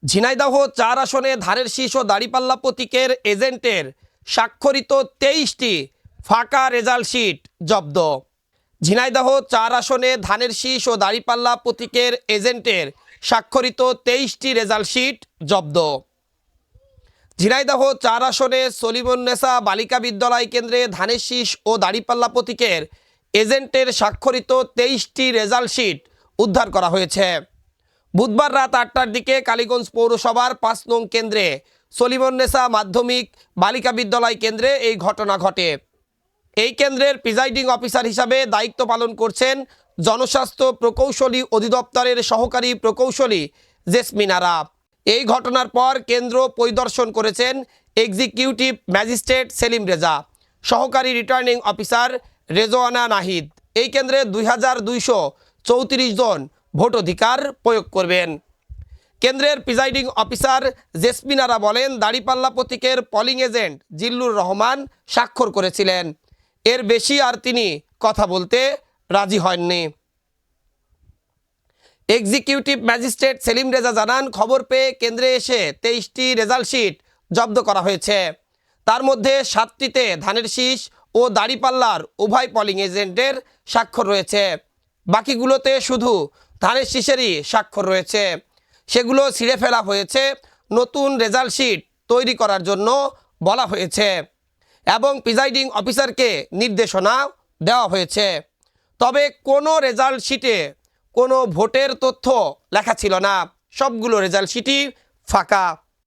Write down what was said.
ঝিনাইদহ ৪ আসনে ধানের শীষ ও দাড়িপাল্লা প্রতীকের এজেন্টের স্বাক্ষরিত ২৩টি ফাঁকা রেজাল্ট শিট জব্দ। ঝিনাইদহ ৪ আসনে ধানের শীষ ও দাড়িপাল্লা প্রতীকের এজেন্টের স্বাক্ষরিত ২৩টি রেজাল্ট শিট জব্দ। ঝিনাইদহ ৪ আসনে সলিমুন্নেসা বালিকা বিদ্যালয় কেন্দ্রে ধানের শীষ ও দাড়িপাল্লা প্রতীকের এজেন্টের স্বাক্ষরিত ২৩টি রেজাল্ট শিট উদ্ধার করা হয়েছে। বুধবার রাত ৮টার দিকে কালীগঞ্জ পৌরসভার ৫ নং কেন্দ্রে সলিমুন্নেসা মাধ্যমিক বালিকা বিদ্যালয় কেন্দ্রে এই ঘটনা ঘটে। এই কেন্দ্রের প্রিজাইডিং অফিসার হিসাবে দায়িত্ব পালন করছেন জনস্বাস্থ্য প্রকৌশলী অধিদপ্তরের সহকারী প্রকৌশলী জেসমিন আরা। এই ঘটনার পর কেন্দ্র পরিদর্শন করেছেন এক্সিকিউটিভ ম্যাজিস্ট্রেট সেলিম রেজা, সহকারী রিটার্নিং অফিসার রেজওয়ানা নাহিদ। এই কেন্দ্রে ২২৩৪ জন ভোটাধিকার প্রয়োগ করবেন। কেন্দ্রের প্রিজাইডিং অফিসার জেসমিন আরা বলেন, দাড়িপাল্লা প্রতীকের পলিং এজেন্ট জিল্লুর রহমান স্বাক্ষর করেছিলেন, এর বেশি আর তিনি কথা বলতে রাজি হননি। এক্সিকিউটিভ ম্যাজিস্ট্রেট সেলিম রেজা জানান, খবর পেয়ে কেন্দ্রে এসে ২৩টি রেজাল্ট শিট জব্দ করা হয়েছে। তার মধ্যে ৭টিতে ধানের শীষ ও দাড়িপাল্লার উভয় পলিং এজেন্টের স্বাক্ষর রয়েছে, বাকিগুলোতে শুধু ধানের শীষেরই স্বাক্ষর রয়েছে। সেগুলো ছিঁড়ে ফেলা হয়েছে, নতুন রেজাল্ট শিট তৈরি করার জন্য বলা হয়েছে এবং প্রিজাইডিং অফিসারকে নির্দেশনা দেওয়া হয়েছে। তবে কোনো রেজাল্ট শিটে কোনো ভোটের তথ্য লেখা ছিল না, সবগুলো রেজাল্ট শিটই ফাঁকা।